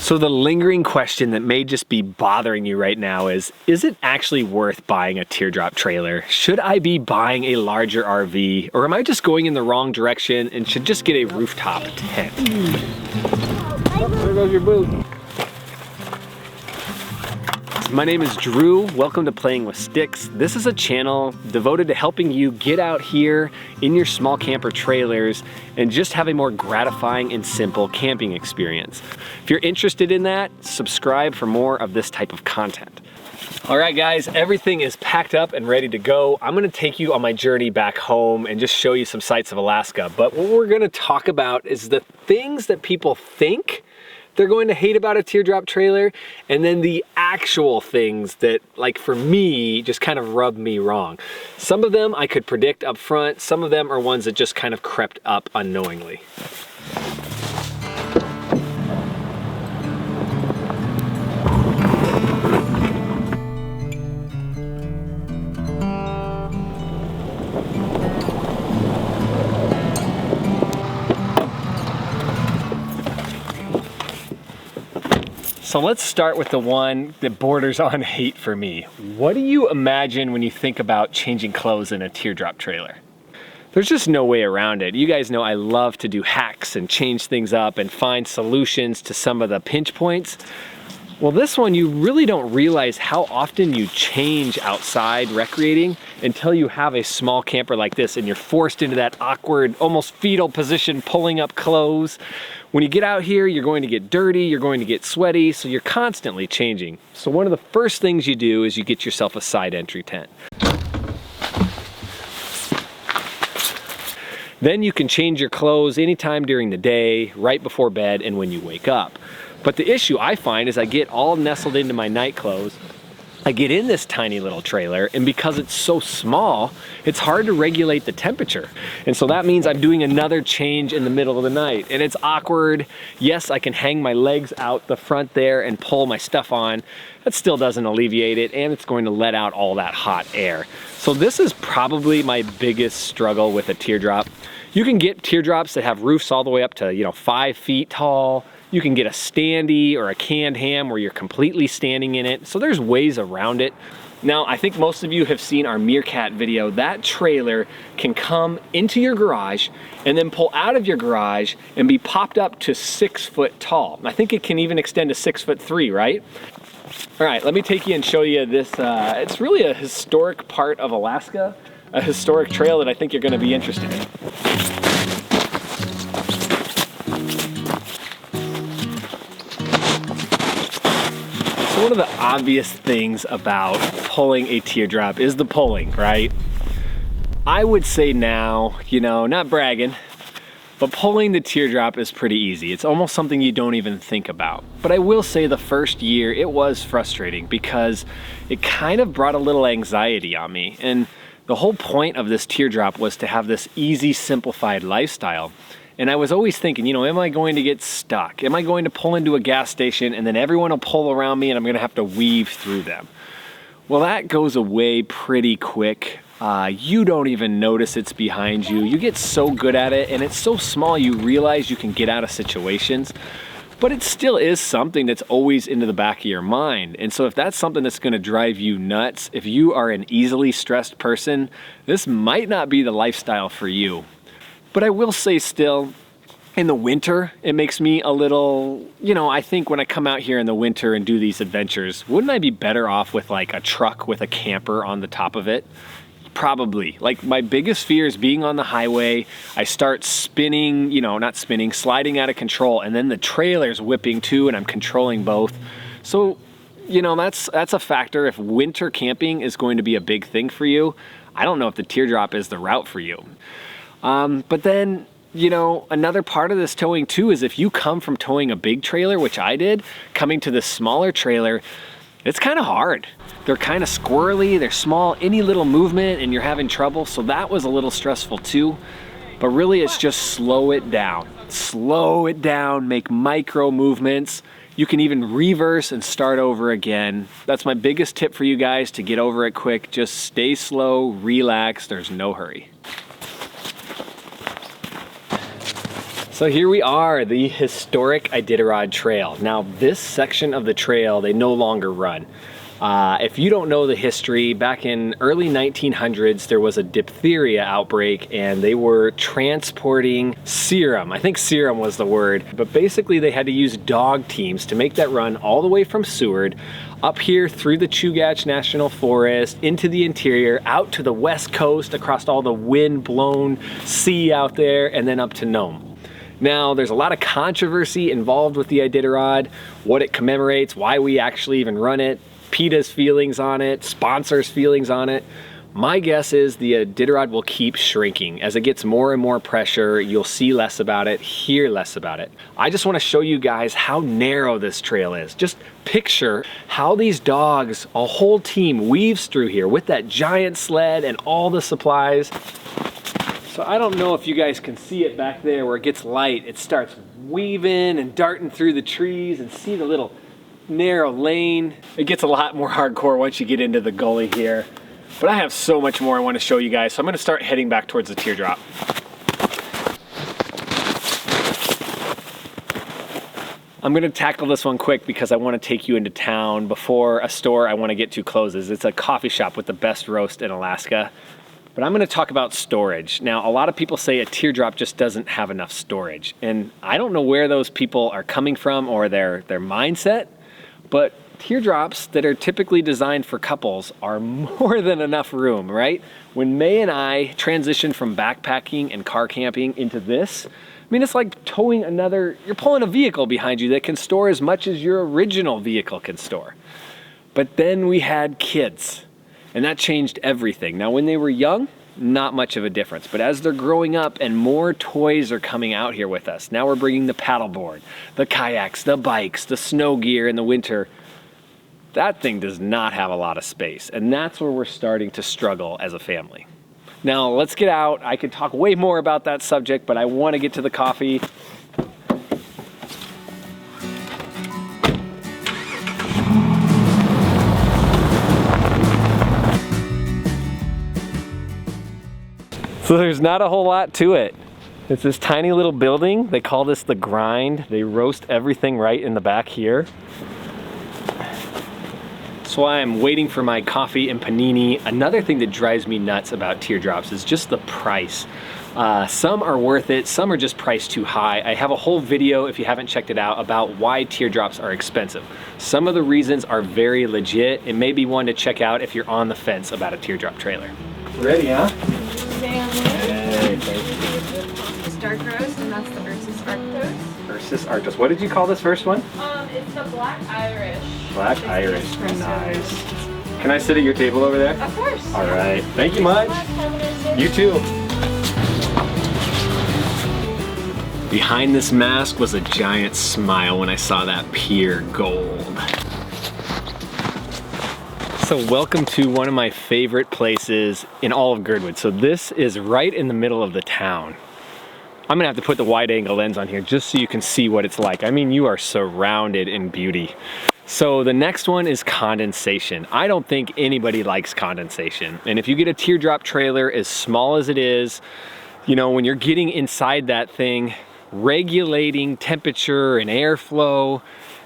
So the lingering question that may just be bothering you right now is it actually worth buying a teardrop trailer? Should I be buying a larger RV, or am I just going in the wrong direction and should just get a rooftop tent? Oh, there goes your boot. My name is Drew. Welcome to Playing with Sticks. This is a channel devoted to helping you get out here in your small camper trailers and just have a more gratifying and simple camping experience. If you're interested in that, subscribe for more of this type of content. All right, guys, everything is packed up and ready to go. I'm gonna take you on my journey back home and just show you some sights of Alaska. But what we're gonna talk about is the things that people think they're going to hate about a teardrop trailer, and then the actual things that, like for me, just kind of rub me wrong. Some of them I could predict up front, some of them are ones that just kind of crept up unknowingly. So let's start with the one that borders on hate for me. What do you imagine when you think about changing clothes in a teardrop trailer? There's just no way around it. You guys know I love to do hacks and change things up and find solutions to some of the pinch points. Well, this one, you really don't realize how often you change outside recreating until you have a small camper like this and you're forced into that awkward, almost fetal position, pulling up clothes. When you get out here, you're going to get dirty, you're going to get sweaty, so you're constantly changing. So one of the first things you do is you get yourself a side entry tent. Then you can change your clothes anytime during the day, right before bed, and when you wake up. But the issue I find is I get all nestled into my night clothes. I get in this tiny little trailer, and because it's so small, it's hard to regulate the temperature. And so that means I'm doing another change in the middle of the night, and it's awkward. Yes, I can hang my legs out the front there and pull my stuff on. That still doesn't alleviate it, and it's going to let out all that hot air. So this is probably my biggest struggle with a teardrop. You can get teardrops that have roofs all the way up to, 5 feet tall. You can get a standee or a canned ham where you're completely standing in it. So there's ways around it. Now, I think most of you have seen our meerkat video. That trailer can come into your garage and then pull out of your garage and be popped up to 6 foot tall. I think it can even extend to 6'3", right? All right, let me take you and show you this. It's really a historic part of Alaska, a historic trail that I think you're gonna be interested in. So one of the obvious things about pulling a teardrop is the pulling, right? I would say now, not bragging, but pulling the teardrop is pretty easy. It's almost something you don't even think about. But I will say the first year it was frustrating because it kind of brought a little anxiety on me. And the whole point of this teardrop was to have this easy, simplified lifestyle. And I was always thinking, am I going to get stuck? Am I going to pull into a gas station and then everyone will pull around me and I'm gonna have to weave through them? Well, that goes away pretty quick. You don't even notice it's behind you. You get so good at it and it's so small you realize you can get out of situations, but it still is something that's always into the back of your mind. And so if that's something that's gonna drive you nuts, if you are an easily stressed person, this might not be the lifestyle for you. But I will say still, in the winter, it makes me a little, I think when I come out here in the winter and do these adventures, wouldn't I be better off with like a truck with a camper on the top of it? Probably. Like my biggest fear is being on the highway, I start spinning, sliding out of control, and then the trailer's whipping too and I'm controlling both. So, that's a factor. If winter camping is going to be a big thing for you, I don't know if the teardrop is the route for you. But then, another part of this towing too is if you come from towing a big trailer, which I did, coming to this smaller trailer, it's kind of hard. They're kind of squirrely, they're small, any little movement and you're having trouble. So that was a little stressful too. But really it's just slow it down. Slow it down, make micro movements. You can even reverse and start over again. That's my biggest tip for you guys to get over it quick. Just stay slow, relax, there's no hurry. So here we are, the historic Iditarod Trail. Now this section of the trail, they no longer run. If you don't know the history, back in early 1900s, there was a diphtheria outbreak and they were transporting serum. I think serum was the word, but basically they had to use dog teams to make that run all the way from Seward, up here through the Chugach National Forest, into the interior, out to the west coast, across all the wind-blown sea out there, and then up to Nome. Now, there's a lot of controversy involved with the Iditarod, what it commemorates, why we actually even run it, PETA's feelings on it, sponsors' feelings on it. My guess is the Iditarod will keep shrinking. As it gets more and more pressure, you'll see less about it, hear less about it. I just want to show you guys how narrow this trail is. Just picture how these dogs, a whole team, weaves through here with that giant sled and all the supplies. So I don't know if you guys can see it back there where it gets light. It starts weaving and darting through the trees, and see the little narrow lane. It gets a lot more hardcore once you get into the gully here. But I have so much more I want to show you guys, so I'm going to start heading back towards the Teardrop. I'm going to tackle this one quick because I want to take you into town before a store I want to get to closes. It's a coffee shop with the best roast in Alaska. But I'm going to talk about storage. Now, a lot of people say a Teardrop just doesn't have enough storage. And I don't know where those people are coming from or their mindset, but Teardrops that are typically designed for couples are more than enough room, right? When May and I transitioned from backpacking and car camping into this, I mean, it's like towing you're pulling a vehicle behind you that can store as much as your original vehicle can store. But then we had kids. And that changed everything. Now, when they were young, not much of a difference. But as they're growing up and more toys are coming out here with us, now we're bringing the paddleboard, the kayaks, the bikes, the snow gear in the winter. That thing does not have a lot of space. And that's where we're starting to struggle as a family. Now, let's get out. I could talk way more about that subject, but I want to get to the coffee. So there's not a whole lot to it. It's this tiny little building. They call this the grind. They roast everything right in the back here. That's why I'm waiting for my coffee and panini. Another thing that drives me nuts about Teardrops is just the price. Some are worth it, some are just priced too high. I have a whole video, if you haven't checked it out, about why Teardrops are expensive. Some of the reasons are very legit. It may be one to check out if you're on the fence about a Teardrop trailer. Ready, huh? Hey, It's dark roast, and that's the Ursus Arctos. Ursus Arctos. What did you call this first one? It's the Black Irish. Black Irish. Nice. Can I sit at your table over there? Of course. All right. Thank you much. You too. Behind this mask was a giant smile when I saw that pure gold. So welcome to one of my favorite places in all of Girdwood. So this is right in the middle of the town. I'm gonna have to put the wide angle lens on here just so you can see what it's like. I mean, you are surrounded in beauty. So the next one is Condensation. I don't think anybody likes Condensation. And if you get a Teardrop trailer as small as it is, you know, when you're getting inside that thing, regulating temperature and airflow,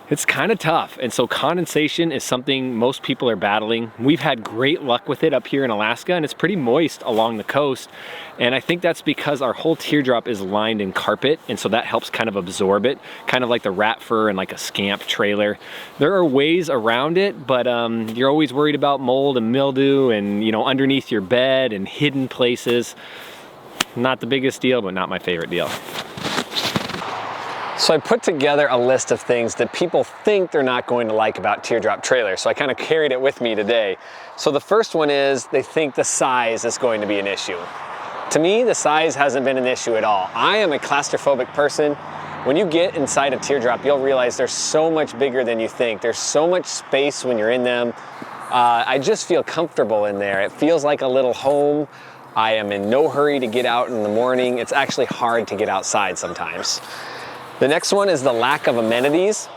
it's kind of tough. And so condensation is something most people are battling. We've had great luck with it up here in Alaska, and it's pretty moist along the coast. And I think that's because our whole Teardrop is lined in carpet, and so that helps kind of absorb it, kind of like the rat fur and like a scamp trailer. There are ways around it, but you're always worried about mold and mildew and, you know, underneath your bed and hidden places. Not the biggest deal, but not my favorite deal. So I put together a list of things that people think they're not going to like about Teardrop trailers. So I kind of carried it with me today. So the first one is they think the size is going to be an issue. To me, the size hasn't been an issue at all. I am a claustrophobic person. When you get inside a Teardrop, you'll realize they're so much bigger than you think. There's so much space when you're in them. I just feel comfortable in there. It feels like a little home. I am in no hurry to get out in the morning. It's actually hard to get outside sometimes. The next one is the lack of amenities.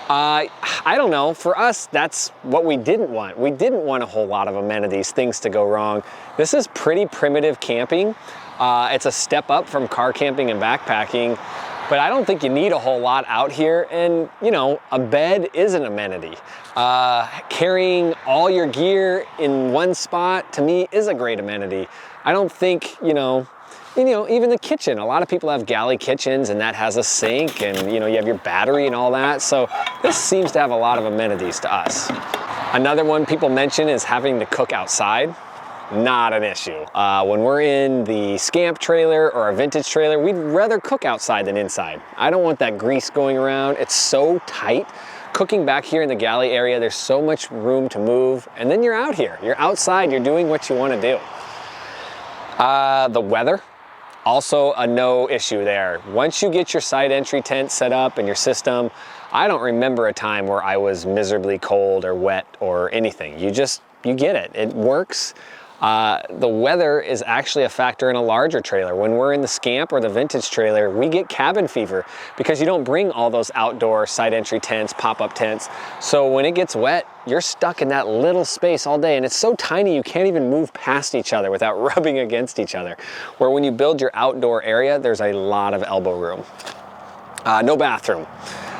I don't know, for us, that's what we didn't want. We didn't want a whole lot of amenities, things to go wrong. This is pretty primitive camping. It's a step up from car camping and backpacking. but I don't think you need a whole lot out here. And you know, a bed is an amenity. Carrying all your gear in one spot, to me, is a great amenity. I don't think, you know, even the kitchen. A lot of people have galley kitchens and that has a sink and you know, you have your battery and all that. So this seems to have a lot of amenities to us. Another one people mention is having to cook outside. Not an issue. When we're in the Scamp trailer or a vintage trailer, we'd rather cook outside than inside. I don't want that grease going around. It's so tight. Cooking back here in the galley area, there's so much room to move, and then you're out here. You're outside, you're doing what you want to do. The weather, also a no issue there. Once you get your side entry tent set up and your system, I don't remember a time where I was miserably cold or wet or anything. You get it. It works. The weather is actually a factor in a larger trailer. When we're in the Scamp or the vintage trailer, we get cabin fever because you don't bring all those outdoor side entry tents, pop-up tents. So when it gets wet, you're stuck in that little space all day, and it's so tiny you can't even move past each other without rubbing against each other. Where when you build your outdoor area, there's a lot of elbow room. No bathroom.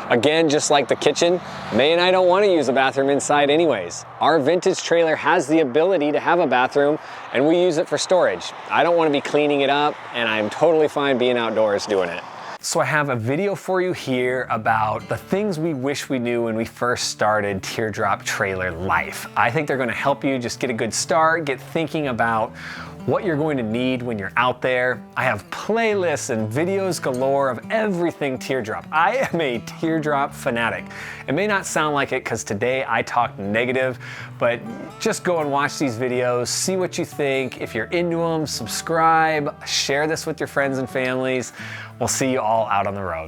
Again, just like the kitchen, May and I don't want to use a bathroom inside anyways. Our vintage trailer has the ability to have a bathroom and we use it for storage. I don't want to be cleaning it up and I'm totally fine being outdoors doing it. So I have a video for you here about the things we wish we knew when we first started Teardrop trailer life. I think they're going to help you just get a good start, get thinking about what you're going to need when you're out there. I have playlists and videos galore of everything Teardrop. I am a Teardrop fanatic. It may not sound like it because today I talk negative, but just go and watch these videos, see what you think. If you're into them, subscribe, share this with your friends and families. We'll see you all out on the road.